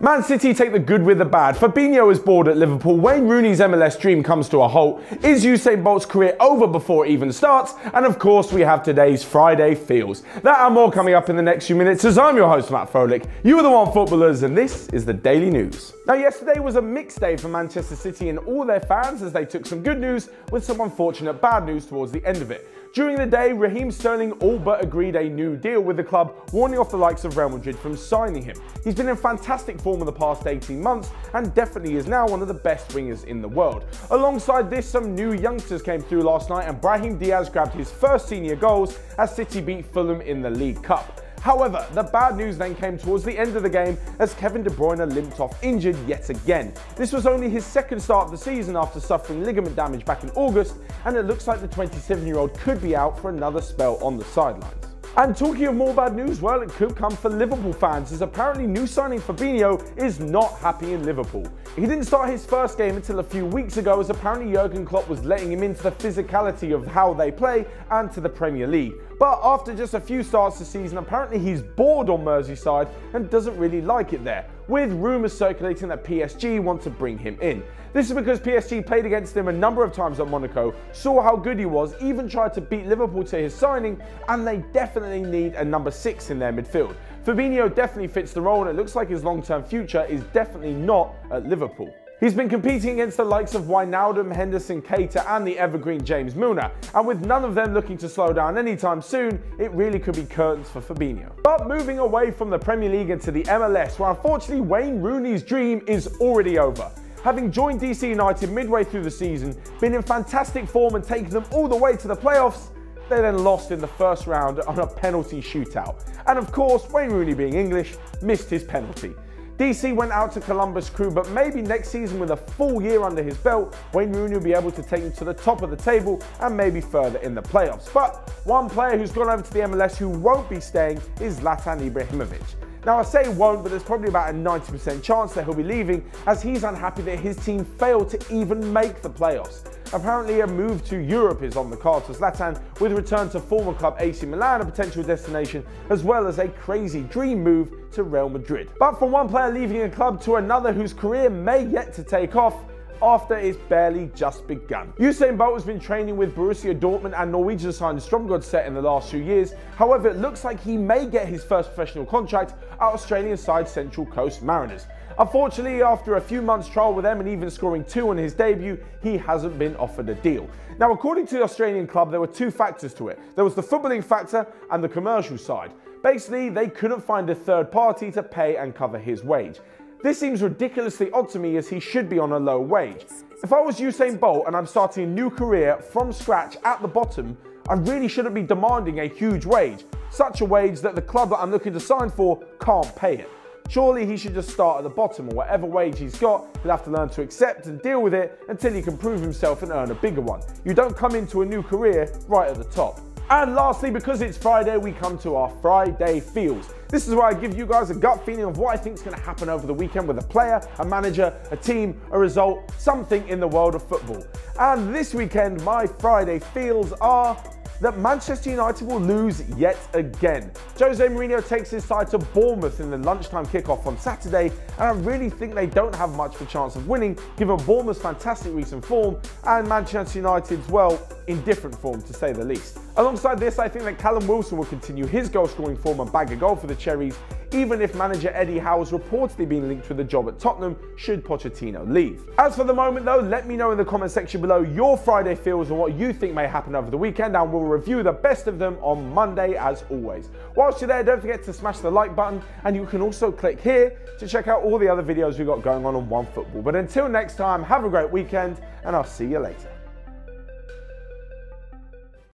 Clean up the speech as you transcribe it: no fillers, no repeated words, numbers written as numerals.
Man City take the good with the bad. Fabinho is bored at Liverpool. Wayne Rooney's MLS dream comes to a halt. Is Usain Bolt's career over before it even starts? And of course, we have today's Friday Feels. That and more coming up in the next few minutes, as I'm your host, Matt Froelich. You are the Onefootballers, and this is the Daily News. Now, yesterday was a mixed day for Manchester City and all their fans as they took some good news with some unfortunate bad news towards the end of it. During the day, Raheem Sterling all but agreed a new deal with the club, warning off the likes of Real Madrid from signing him. He's been in fantastic form in the past 18 months and definitely is now one of the best wingers in the world. Alongside this, some new youngsters came through last night and Brahim Diaz grabbed his first senior goals as City beat Fulham in the League Cup. However, the bad news then came towards the end of the game as Kevin De Bruyne limped off injured yet again. This was only his second start of the season after suffering ligament damage back in August, and it looks like the 27-year-old could be out for another spell on the sidelines. And talking of more bad news, well, it could come for Liverpool fans, as apparently new signing Fabinho is not happy in Liverpool. He didn't start his first game until a few weeks ago, as apparently Jurgen Klopp was letting him into the physicality of how they play and to the Premier League. But after just a few starts this season, apparently he's bored on Merseyside and doesn't really like it there, with rumours circulating that PSG want to bring him in. This is because PSG played against him a number of times at Monaco, saw how good he was, even tried to beat Liverpool to his signing, and they definitely need a number 6 in their midfield. Fabinho definitely fits the role, and it looks like his long-term future is definitely not at Liverpool. He's been competing against the likes of Wijnaldum, Henderson, Keita and the evergreen James Milner, and with none of them looking to slow down anytime soon, it really could be curtains for Fabinho. But moving away from the Premier League into the MLS, where unfortunately Wayne Rooney's dream is already over. Having joined DC United midway through the season, been in fantastic form and taken them all the way to the playoffs, they then lost in the first round on a penalty shootout. And of course, Wayne Rooney being English, missed his penalty. DC went out to Columbus Crew, but maybe next season with a full year under his belt, Wayne Rooney will be able to take them to the top of the table and maybe further in the playoffs. But one player who's gone over to the MLS who won't be staying is Zlatan Ibrahimović. Now I say won't, but there's probably about a 90% chance that he'll be leaving, as he's unhappy that his team failed to even make the playoffs. Apparently a move to Europe is on the cards for Zlatan, with return to former club AC Milan a potential destination, as well as a crazy dream move to Real Madrid. But from one player leaving a club to another whose career may yet to take off, after it's barely just begun. Usain Bolt has been training with Borussia Dortmund and Norwegian side Strømsgodset in the last few years. However, it looks like he may get his first professional contract at Australian side Central Coast Mariners. Unfortunately, after a few months trial with them and even scoring 2 on his debut, he hasn't been offered a deal. Now, according to the Australian club, there were 2 factors to it. There was the footballing factor and the commercial side. Basically, they couldn't find a third party to pay and cover his wage. This seems ridiculously odd to me, as he should be on a low wage. If I was Usain Bolt and I'm starting a new career from scratch at the bottom, I really shouldn't be demanding a huge wage, such a wage that the club that I'm looking to sign for can't pay it. Surely he should just start at the bottom, or whatever wage he's got, he'll have to learn to accept and deal with it until he can prove himself and earn a bigger one. You don't come into a new career right at the top. And lastly, because it's Friday, we come to our Friday Feels. This is where I give you guys a gut feeling of what I think is going to happen over the weekend with a player, a manager, a team, a result, something in the world of football. And this weekend, my Friday Feels are that Manchester United will lose yet again. Jose Mourinho takes his side to Bournemouth in the lunchtime kickoff on Saturday, and I really think they don't have much of a chance of winning, given Bournemouth's fantastic recent form and Manchester United's, well, indifferent form to say the least. Alongside this, I think that Callum Wilson will continue his goal-scoring form and bag a goal for the Cherries, even if manager Eddie Howe is reportedly being linked with a job at Tottenham should Pochettino leave. As for the moment though, let me know in the comment section below your Friday Feels and what you think may happen over the weekend, and we'll review the best of them on Monday as always. Whilst you're there, don't forget to smash the like button, and you can also click here to check out all the other videos we've got going on Onefootball. But until next time, have a great weekend, and I'll see you later.